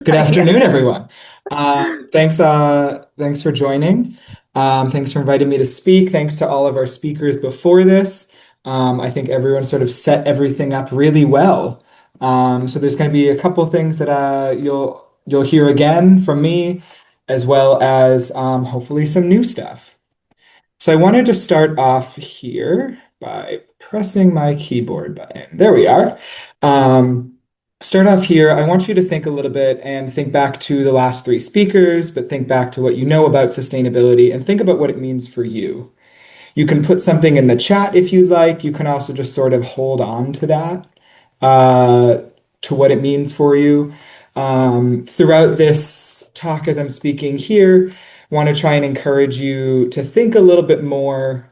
Good Yes. afternoon, everyone. Thanks for joining. Thanks for inviting me to speak. Thanks to all of our speakers before this. I think everyone sort of set everything up really well. So there's going to be a couple things that you'll hear again from me, as well as hopefully some new stuff. So I wanted to start off here by pressing my keyboard button. There we are. Um, Start off here. I want you to think a little bit and think back to the last three speakers, but think back to what you know about sustainability and think about what it means for you. You can put something in the chat if you'd like. You can also just sort of hold on to that, uh, to what it means for you. Throughout this talk, as I'm speaking here, want to try and encourage you to think a little more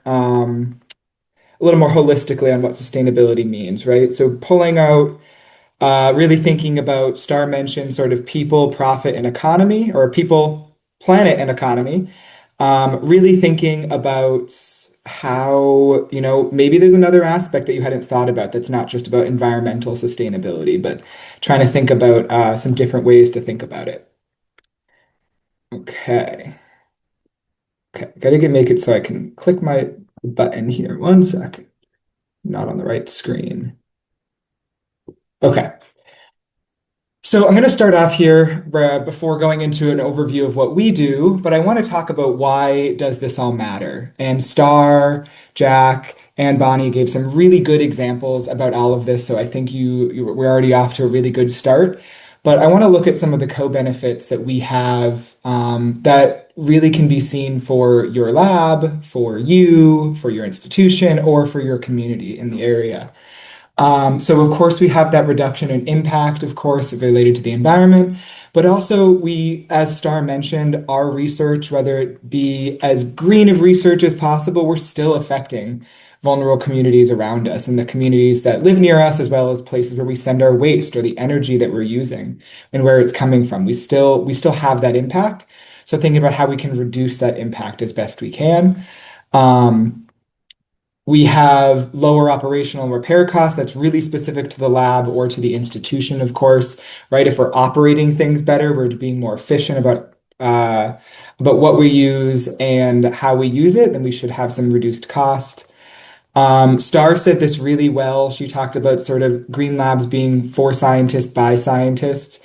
holistically on what sustainability means, right? So pulling out, really thinking about Star mentioned sort of people, profit, and economy, or people, planet, and economy. Really thinking about how, maybe there's another aspect that you hadn't thought about that's not just about environmental sustainability, but trying to think about some different ways to think about it. Okay. Okay. Make it so I can click my button here. One second. Not on the right screen. Okay. So I'm going to start off here before going into an overview of what we do, but I want to talk about why does this all matter? And Star, Jack, and Bonnie gave some really good examples about all of this, so I think we're already off to a really good start. But I want to look at some of the co-benefits that we have that really can be seen for your lab, for you, for your institution, or for your community in the area. So of course we have that reduction in impact, of course, related to the environment, but also we, as Star mentioned, our research, whether it be as green of research as possible, we're still affecting vulnerable communities around us and the communities that live near us, as well as places where we send our waste or the energy that we're using and where it's coming from. We still have that impact. So thinking about how we can reduce that impact as best we can. Um, we have lower operational and repair costs. That's really specific to the lab or to the institution, of course, right? If we're operating things better, we're being more efficient about what we use and how we use it, then we should have some reduced cost. Star said this really well. She talked about sort of green labs being for scientists by scientists.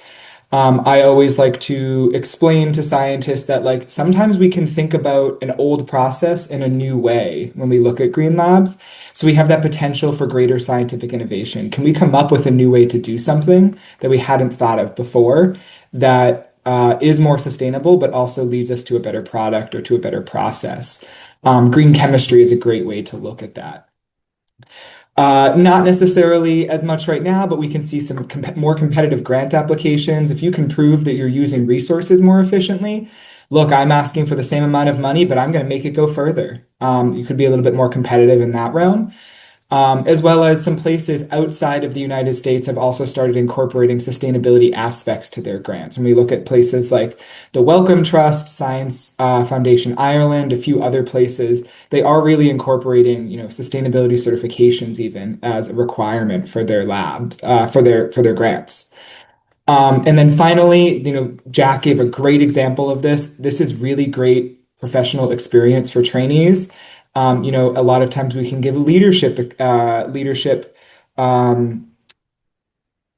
I always like to explain to scientists that like sometimes we can think about an old process in a new way when we look at green labs. So we have that potential for greater scientific innovation. Can we come up with a new way to do something that we hadn't thought of before that is more sustainable, but also leads us to a better product or to a better process? Green chemistry is a great way to look at that. Not necessarily as much right now, but we can see some more competitive grant applications. If you can prove that you're using resources more efficiently, look, I'm asking for the same amount of money, but I'm going to make it go further. You could be a little bit more competitive in that realm. As well as some places outside of the United States have also started incorporating sustainability aspects to their grants. When we look at places like the Wellcome Trust, Science Foundation Ireland, a few other places, they are really incorporating, sustainability certifications even as a requirement for their labs, for their grants. And then finally, Jack gave a great example of this. This is really great professional experience for trainees. A lot of times we can give um,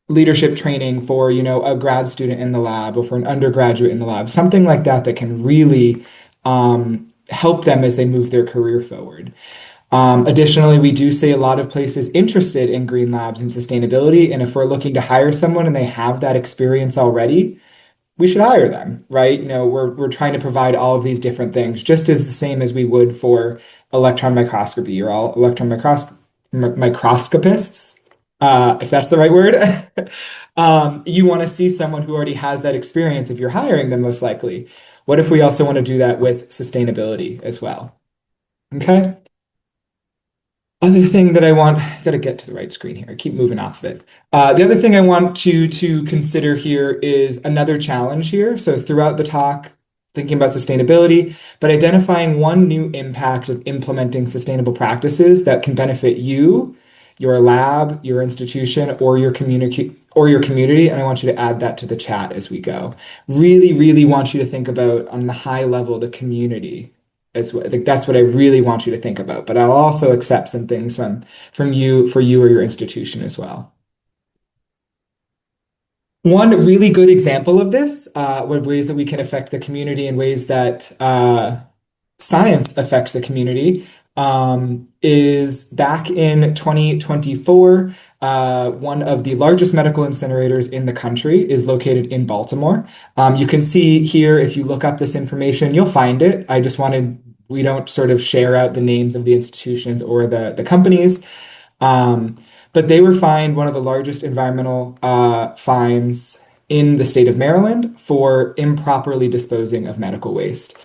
leadership training for, a grad student in the lab or for an undergraduate in the lab, something like that that can really help them as they move their career forward. Additionally, we do see a lot of places interested in green labs and sustainability. And if we're looking to hire someone and they have that experience already, we should hire them, right? We're trying to provide all of these different things, just as the same as we would for electron microscopy. You're all microscopists, if that's the right word. You want to see someone who already has that experience if you're hiring them, most likely. What if we also want to do that with sustainability as well? Okay. Other thing that I want, gotta get to the right screen here. I keep moving off of it. The other thing I want to consider here is another challenge here. So throughout the talk, thinking about sustainability, but identifying one new impact of implementing sustainable practices that can benefit you, your lab, your institution, or your community, and I want you to add that to the chat as we go. Really, really want you to think about on the high level the community as well. I think that's what I really want you to think about. But I'll also accept some things from you for you or your institution as well. One really good example of this, ways that we can affect the community and ways that science affects the community, is back in 2024. One of the largest medical incinerators in the country is located in Baltimore. You can see here, if you look up this information, you'll find it. We don't sort of share out the names of the institutions or the companies. Um, but they were fined one of the largest environmental fines in the state of Maryland for improperly disposing of medical waste.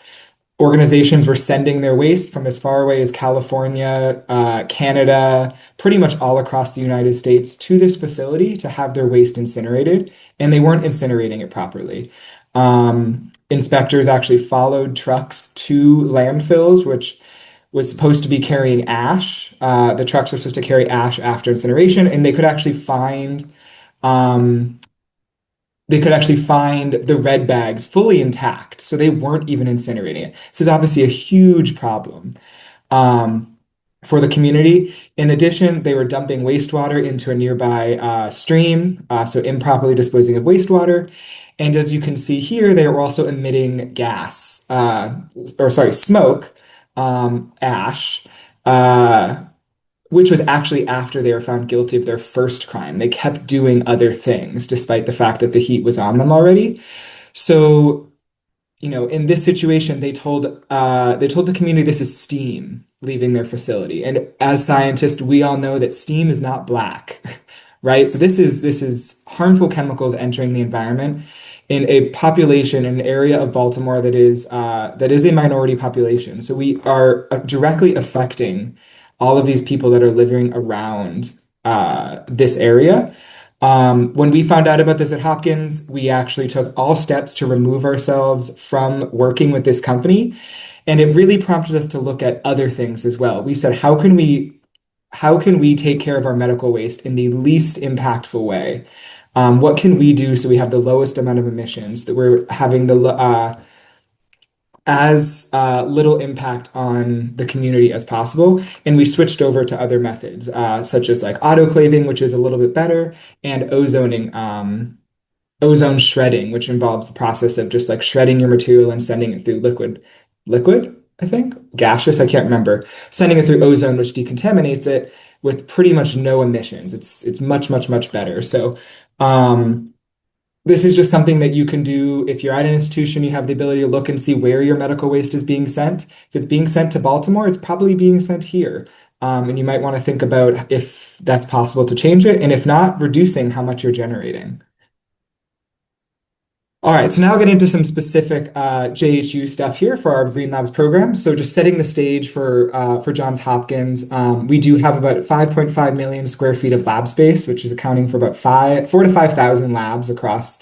Organizations were sending their waste from as far away as California, Canada, pretty much all across the United States to this facility to have their waste incinerated, and they weren't incinerating it properly. Inspectors actually followed trucks to landfills, which was supposed to be carrying ash. The trucks were supposed to carry ash after incineration, and um, they could actually find the red bags fully intact. So they weren't even incinerating it. So it's obviously a huge problem um, for the community. In addition, they were dumping wastewater into a nearby stream, so improperly disposing of wastewater. And as you can see here, they were also emitting smoke, ash, uh, which was actually after they were found guilty of their first crime. They kept doing other things despite the fact that the heat was on them already. So, in this situation, they told the community this is steam leaving their facility. And as scientists, we all know that steam is not black, right? So this is harmful chemicals entering the environment in a population, in an area of Baltimore that is a minority population. So we are directly affecting all of these people that are living around this area. When we found out about this at Hopkins, we actually took all steps to remove ourselves from working with this company. And it really prompted us to look at other things as well. We said, how can we take care of our medical waste in the least impactful way? What can we do so we have the lowest amount of emissions, that we're having as little impact on the community as possible? And we switched over to other methods, such as like autoclaving, which is a little bit better, and ozone shredding, which involves the process of just like shredding your material and sending it through liquid, I think, gaseous, I can't remember, sending it through ozone, which decontaminates it with pretty much no emissions. It's much, much, much better. So, this is just something that you can do if you're at an institution, you have the ability to look and see where your medical waste is being sent. If it's being sent to Baltimore, it's probably being sent here. And you might want to think about if that's possible to change it, and if not, reducing how much you're generating. All right, so now getting into some specific JHU stuff here for our Green Labs program. So just setting the stage for Johns Hopkins, we do have about 5.5 million square feet of lab space, which is accounting for about 4 to 5,000 labs across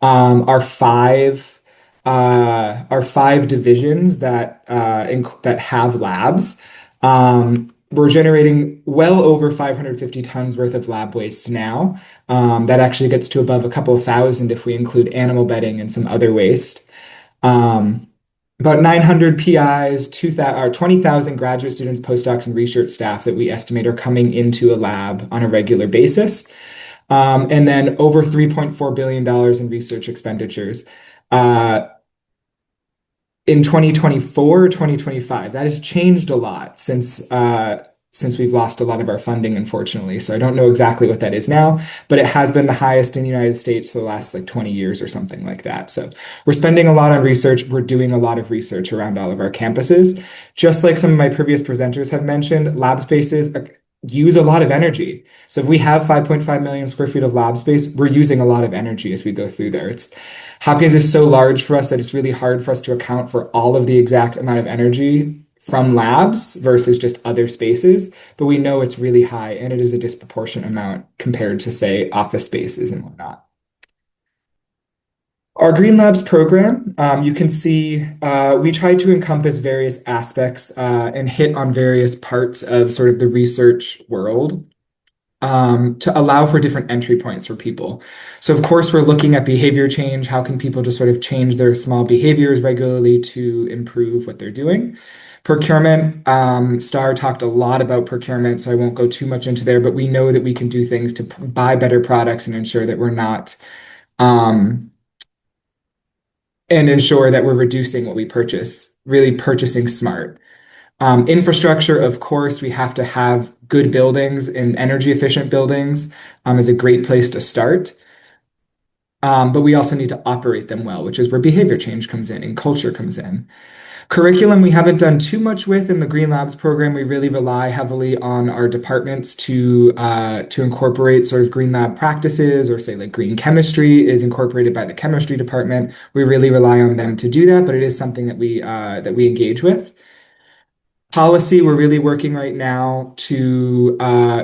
our five divisions that have labs. We're generating well over 550 tons worth of lab waste now. That actually gets to above a couple of thousand if we include animal bedding and some other waste. About 900 PIs, 20,000 graduate students, postdocs, and research staff that we estimate are coming into a lab on a regular basis. And then over $3.4 billion in research expenditures. In 2024, 2025. That has changed a lot since we've lost a lot of our funding, unfortunately. So I don't know exactly what that is now, but it has been the highest in the United States for the last like 20 years or something like that. So we're spending a lot on research. We're doing a lot of research around all of our campuses. Just like some of my previous presenters have mentioned, lab spaces use a lot of energy. So if we have 5.5 million square feet of lab space, we're using a lot of energy as we go through there. Hopkins is so large for us that it's really hard for us to account for all of the exact amount of energy from labs versus just other spaces, but we know it's really high, and it is a disproportionate amount compared to, say, office spaces and whatnot. Our Green Labs program, you can see we try to encompass various aspects and hit on various parts of sort of the research world. to allow for different entry points for people. So, of course, we're looking at behavior change. How can people just sort of change their small behaviors regularly to improve what they're doing? Procurement, Star talked a lot about procurement, so I won't go too much into there, but we know that we can do things to buy better products and ensure that we're not, um, and ensure that we're reducing what we purchase, really purchasing smart. Infrastructure, of course, we have to have good buildings and energy efficient buildings is a great place to start. But we also need to operate them well, which is where behavior change comes in and culture comes in. Curriculum, we haven't done too much with in the Green Labs program. We really rely heavily on our departments to incorporate sort of Green Lab practices, or say like green chemistry is incorporated by the chemistry department. We really rely on them to do that, but it is something that we engage with. Policy, we're really working right now to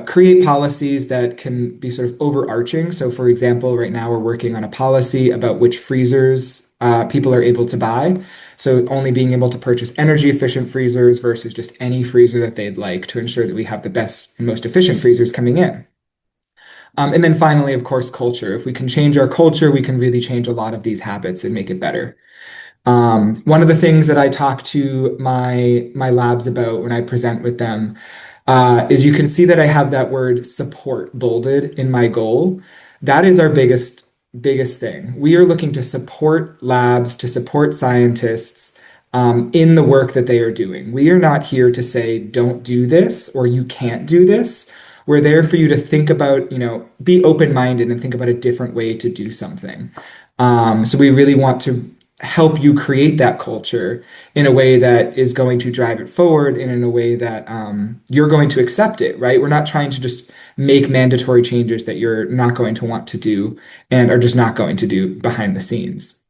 create policies that can be sort of overarching. So, for example, right now we're working on a policy about which freezers people are able to buy. So, only being able to purchase energy efficient freezers versus just any freezer that they'd like to ensure that we have the best and most efficient freezers coming in. And then finally, of course, culture. If we can change our culture, we can really change a lot of these habits and make it better. One of the things that I talk to my labs about when I present with them is you can see that I have that word support bolded in my goal. That is our biggest thing. We are looking to support labs, to support scientists in the work that they are doing. We are not here to say, don't do this or you can't do this. We're there for you to think about, be open-minded and think about a different way to do something. So we really want to help you create that culture in a way that is going to drive it forward and in a way that you're going to accept it, right? We're not trying to just make mandatory changes that you're not going to want to do and are just not going to do behind the scenes.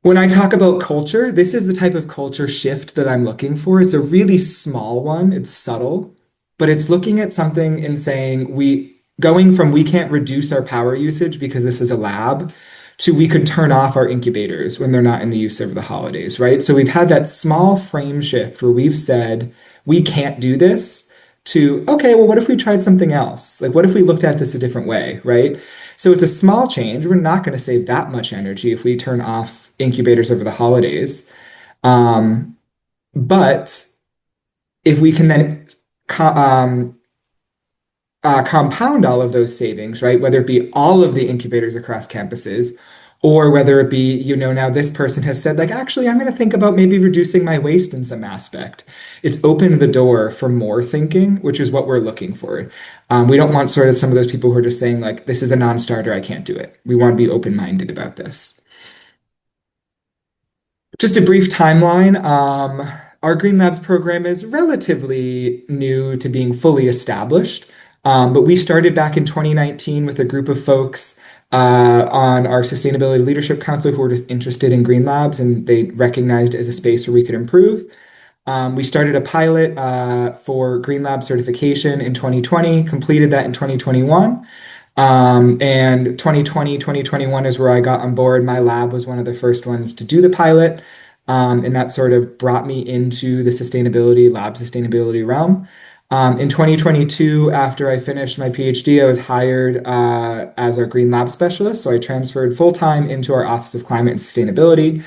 When I talk about culture, this is the type of culture shift that I'm looking for. It's a really small one, it's subtle, but it's looking at something and saying going from we can't reduce our power usage because this is a lab to we could turn off our incubators when they're not in the use over the holidays, right? So we've had that small frame shift where we've said we can't do this to, okay, well, what if we tried something else? Like, what if we looked at this a different way, right? So it's a small change. We're not going to save that much energy if we turn off incubators over the holidays. But if we can then compound all of those savings, right? Whether it be all of the incubators across campuses, or whether it be, now this person has said, like, actually, I'm going to think about maybe reducing my waste in some aspect. It's opened the door for more thinking, which is what we're looking for. We don't want sort of some of those people who are just saying, like, this is a non-starter, I can't do it. We want to be open-minded about this. Just a brief timeline. Our Green Labs program is relatively new to being fully established, but we started back in 2019 with a group of folks on our Sustainability Leadership Council who were just interested in Green Labs, and they recognized it as a space where we could improve. We started a pilot for Green Lab certification in 2020, completed that in 2021. And 2020, 2021 is where I got on board. My lab was one of the first ones to do the pilot. And that sort of brought me into the lab sustainability realm. In 2022, after I finished my PhD, I was hired as our Green Lab specialist. So I transferred full time into our Office of Climate and Sustainability.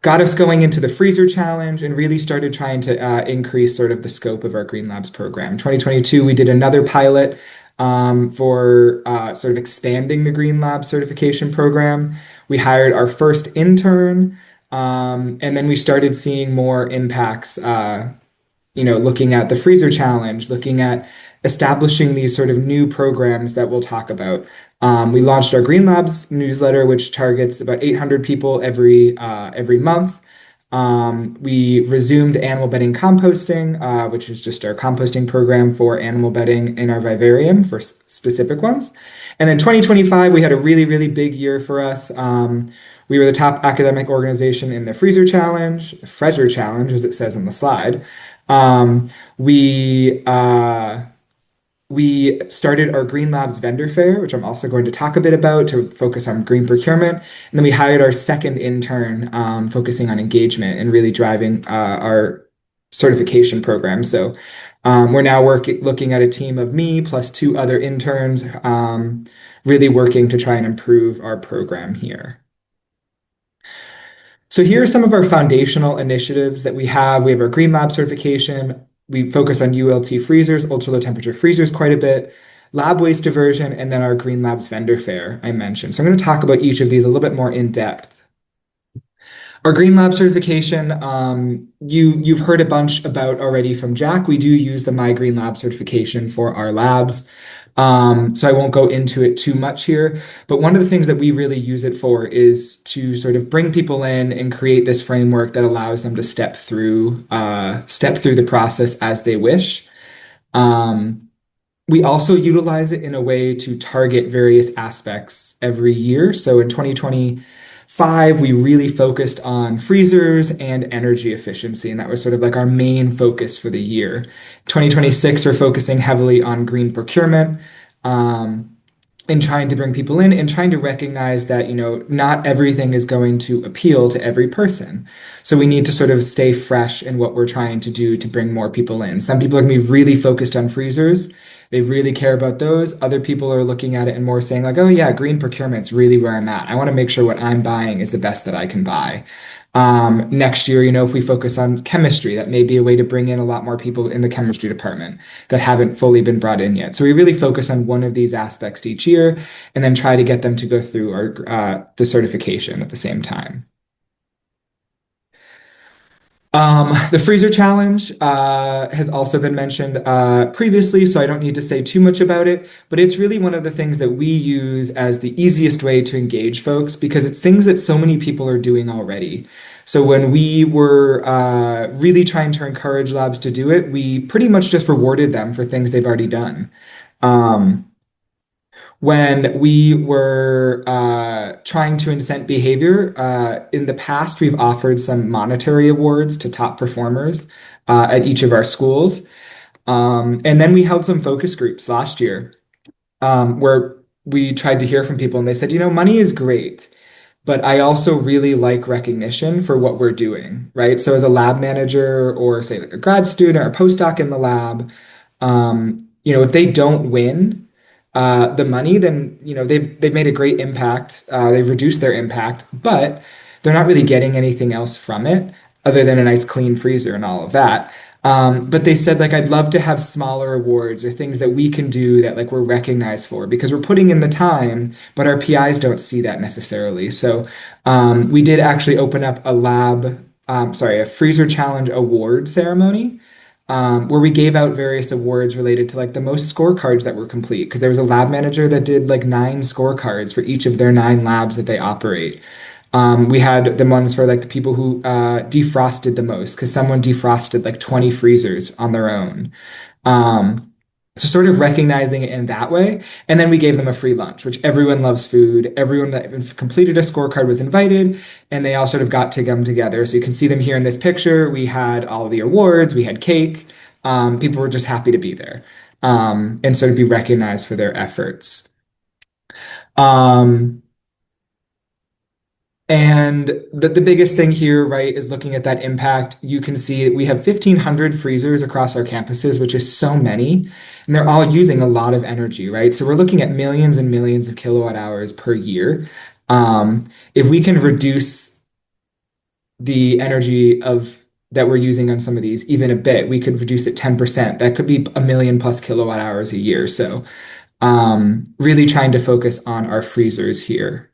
Got us going into the freezer challenge and really started trying to increase sort of the scope of our Green Labs program. In 2022, we did another pilot for sort of expanding the Green Lab certification program. We hired our first intern, and then we started seeing more impacts, looking at the freezer challenge, looking at establishing these sort of new programs that we'll talk about. We launched our Green Labs newsletter, which targets about 800 people every month. We resumed animal bedding composting, which is just our composting program for animal bedding in our vivarium for specific ones. And then 2025, we had a really, really big year for us. We were the top academic organization in the freezer challenge, as it says on the slide. We started our Green Labs vendor fair, which I'm also going to talk a bit about to focus on green procurement. And then we hired our second intern, focusing on engagement and really driving our certification program. So we're now looking at a team of me plus two other interns, really working to try and improve our program here. So here are some of our foundational initiatives that we have. We have our Green Lab certification. We focus on ULT freezers, ultra low temperature freezers quite a bit, lab waste diversion, and then our Green Labs vendor fair I mentioned. So I'm going to talk about each of these a little bit more in depth. Our Green Lab certification, you've heard a bunch about already from Jack. We do use the My Green Lab certification for our labs. So I won't go into it too much here, but one of the things that we really use it for is to sort of bring people in and create this framework that allows them to step through the process as they wish. Um, we also utilize it in a way to target various aspects every year. So in 2025, we really focused on freezers and energy efficiency, and that was sort of like our main focus for the year. 2026, we're focusing heavily on green procurement. And trying to bring people in and trying to recognize that, not everything is going to appeal to every person. So we need to sort of stay fresh in what we're trying to do to bring more people in. Some people are going to be really focused on freezers. They really care about those. Other people are looking at it and more saying like, oh yeah, green procurement's really where I'm at. I want to make sure what I'm buying is the best that I can buy. Next year, if we focus on chemistry, that may be a way to bring in a lot more people in the chemistry department that haven't fully been brought in yet. So we really focus on one of these aspects each year and then try to get them to go through the certification at the same time. The freezer challenge has also been mentioned previously, so I don't need to say too much about it, but it's really one of the things that we use as the easiest way to engage folks because it's things that so many people are doing already. So when we were really trying to encourage labs to do it, we pretty much just rewarded them for things they've already done. Um, when we were trying to incent behavior, in the past, we've offered some monetary awards to top performers at each of our schools. And then we held some focus groups last year where we tried to hear from people, and they said, money is great, but I also really like recognition for what we're doing, right? So as a lab manager or say like a grad student or a postdoc in the lab, if they don't win the money, then they've made a great impact. They've reduced their impact, but they're not really getting anything else from it other than a nice clean freezer and all of that. But they said like I'd love to have smaller awards or things that we can do that like we're recognized for because we're putting in the time, but our PIs don't see that necessarily. So we did actually open up a freezer challenge award ceremony where we gave out various awards related to like the most scorecards that were complete because there was a lab manager that did like 9 scorecards for each of their 9 labs that they operate. We had the ones for like the people who defrosted the most because someone defrosted like 20 freezers on their own. Um, so sort of recognizing it in that way. And then we gave them a free lunch, which everyone loves food. Everyone that completed a scorecard was invited and they all sort of got to come together. So you can see them here in this picture. We had all of the awards, we had cake. People were just happy to be there and sort of be recognized for their efforts. Um, And the biggest thing here, right, is looking at that impact. You can see we have 1,500 freezers across our campuses, which is so many, and they're all using a lot of energy, right? So we're looking at millions and millions of kilowatt hours per year. If we can reduce the energy of that we're using on some of these even a bit, we could reduce it 10%. That could be a million plus kilowatt hours a year. So really trying to focus on our freezers here.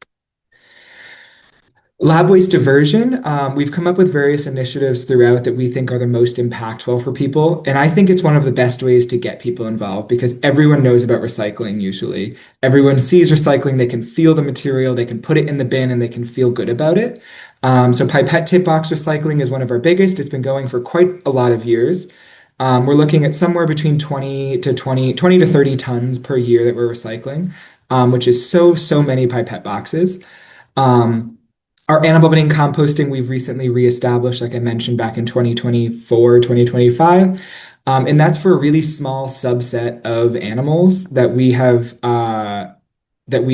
Lab waste diversion, we've come up with various initiatives throughout that we think are the most impactful for people. And I think it's one of the best ways to get people involved because everyone knows about recycling usually. Everyone sees recycling, they can feel the material, they can put it in the bin, and they can feel good about it. So pipette tip box recycling is one of our biggest. It's been going for quite a lot of years. We're looking at somewhere between 20 to 30 tons per year that we're recycling, which is so many pipette boxes. Um, our animal bedding composting, we've recently reestablished, like I mentioned, back in 2024, 2025. And that's for a really small subset of animals that we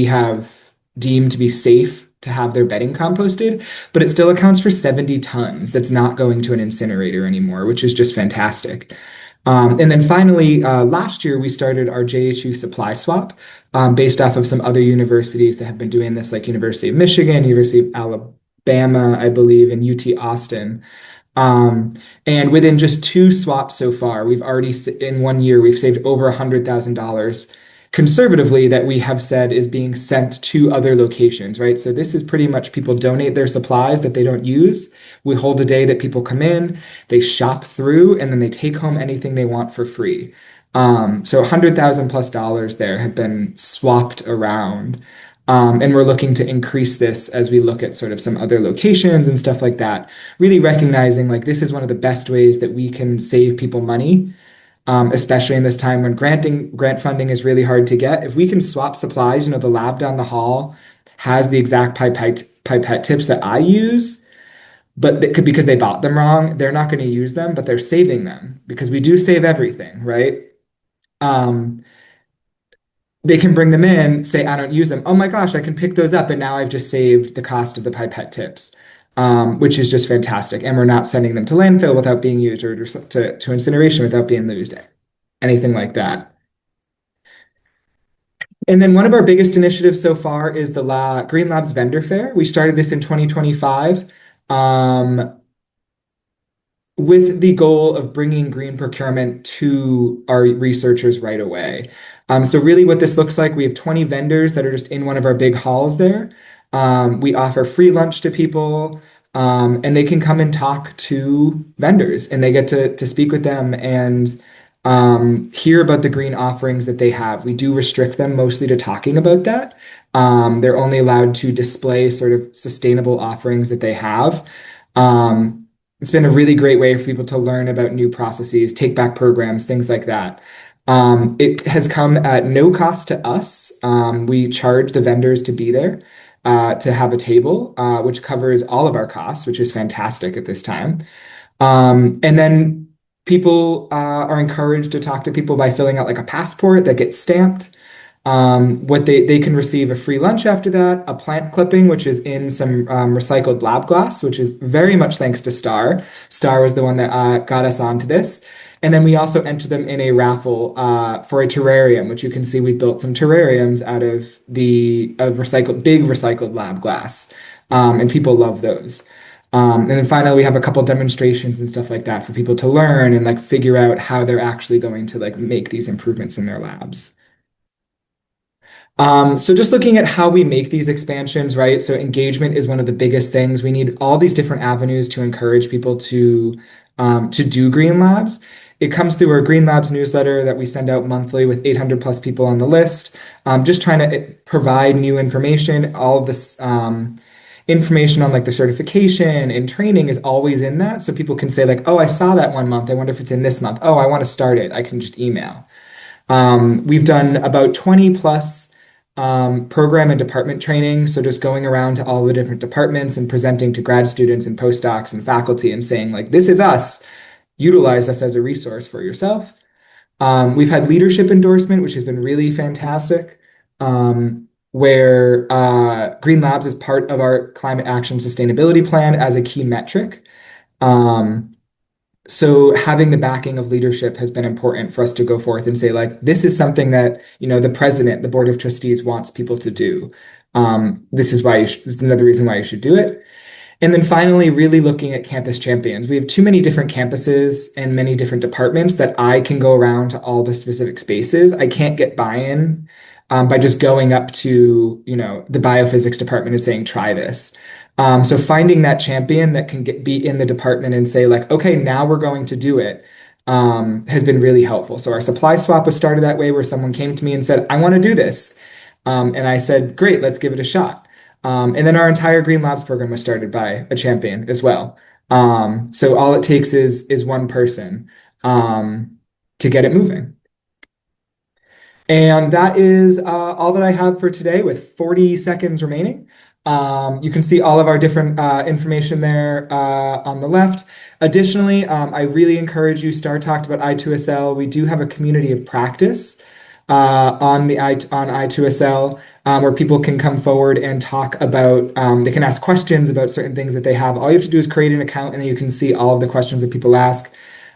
have deemed to be safe to have their bedding composted, but it still accounts for 70 tons that's not going to an incinerator anymore, which is just fantastic. And then finally, last year we started our JHU supply swap based off of some other universities that have been doing this, like University of Michigan, University of Alabama, I believe, and UT Austin. Um, and within just two swaps so far, we've already, in 1 year, we've saved over $100,000 conservatively that we have said is being sent to other locations, right? So this is pretty much people donate their supplies that they don't use. We hold a day that people come in, they shop through, and then they take home anything they want for free. So 100,000 plus dollars there have been swapped around. And we're looking to increase this as we look at sort of some other locations and stuff like that, really recognizing like this is one of the best ways that we can save people money, especially in this time when grant funding is really hard to get. If we can swap supplies, the lab down the hall has the exact pipette tips that I use, but because they bought them wrong, they're not going to use them, but they're saving them because we do save everything, right? Um, they can bring them in, say, I don't use them. Oh my gosh, I can pick those up. And now I've just saved the cost of the pipette tips, which is just fantastic. And we're not sending them to landfill without being used or to incineration without being used, anything like that. And then one of our biggest initiatives so far is the Green Labs Vendor Fair. We started this in 2025. Um, with the goal of bringing green procurement to our researchers right away. So really what this looks like, we have 20 vendors that are just in one of our big halls there. We offer free lunch to people, and they can come and talk to vendors and they get to speak with them and hear about the green offerings that they have. We do restrict them mostly to talking about that. They're only allowed to display sort of sustainable offerings that they have. It's been a really great way for people to learn about new processes, take back programs, things like that. It has come at no cost to us. We charge the vendors to be there, to have a table, which covers all of our costs, which is fantastic at this time. And then people are encouraged to talk to people by filling out like a passport that gets stamped. What they can receive a free lunch after that, a plant clipping, which is in some recycled lab glass, which is very much thanks to Star. Star was the one that got us onto this. And then we also enter them in a raffle for a terrarium, which you can see we built some terrariums out of big recycled lab glass. And people love those. And then finally, we have a couple demonstrations and stuff like that for people to learn and like figure out how they're actually going to like make these improvements in their labs. So just looking at how we make these expansions, right? So engagement is one of the biggest things. We need all these different avenues to encourage people to do Green Labs. It comes through our Green Labs newsletter that we send out monthly with 800 plus people on the list. Just trying to provide new information. All of this information on like the certification and training is always in that. So people can say like, oh, I saw that 1 month. I wonder if it's in this month. Oh, I want to start it. I can just email. We've done about 20 plus program and department training. So just going around to all the different departments and presenting to grad students and postdocs and faculty and saying like, this is us, utilize us as a resource for yourself. We've had leadership endorsement, which has been really fantastic, where Green Labs is part of our climate action sustainability plan as a key metric. Um, so having the backing of leadership has been important for us to go forth and say, like, this is something that, the president, the board of trustees wants people to do. This is this is another reason why you should do it. And then finally, really looking at campus champions. We have too many different campuses and many different departments that I can go around to all the specific spaces. I can't get buy-in by just going up to, the biophysics department and saying, try this. So finding that champion that can be in the department and say like, okay, now we're going to do it, has been really helpful. So our supply swap was started that way where someone came to me and said, I want to do this. And I said, great, let's give it a shot. And then our entire Green Labs program was started by a champion as well. So all it takes is one person to get it moving. And that is all that I have for today with 40 seconds remaining. You can see all of our different information there on the left. Additionally, I really encourage you, Star talked about I2SL. We do have a community of practice on I2SL, where people can come forward and talk about. They can ask questions about certain things that they have. All you have to do is create an account, and then you can see all of the questions that people ask.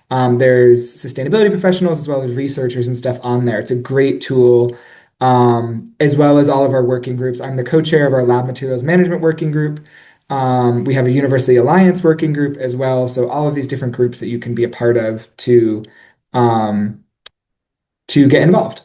There's sustainability professionals as well as researchers and stuff on there. It's a great tool, as well as all of our working groups. I'm the co-chair of our lab materials management working group. We have a University Alliance working group as well. So all of these different groups that you can be a part of um, to get involved.